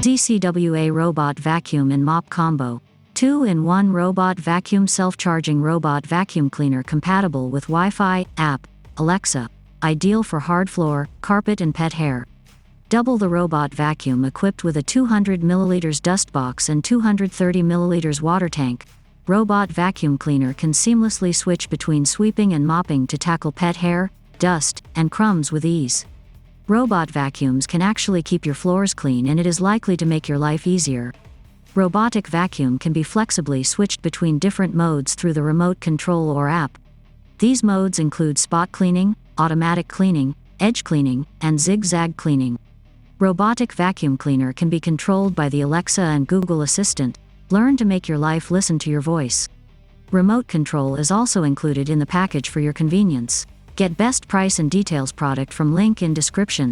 ZCWA Robot Vacuum and Mop Combo. 2-in-1 Robot Vacuum Self-Charging Robot Vacuum Cleaner compatible with Wi-Fi, app, Alexa. Ideal for hard floor, carpet and pet hair. Double the robot vacuum equipped with a 200 ml dust box and 230 ml water tank. Robot vacuum cleaner can seamlessly switch between sweeping and mopping to tackle pet hair, dust, and crumbs with ease. Robot vacuums can actually keep your floors clean, and it is likely to make your life easier. Robotic vacuum can be flexibly switched between different modes through the remote control or app. These modes include spot cleaning, automatic cleaning, edge cleaning, and zigzag cleaning. Robotic vacuum cleaner can be controlled by the Alexa and Google Assistant. Learn to make your life listen to your voice. Remote control is also included in the package for your convenience. Get best price and details product from link in description.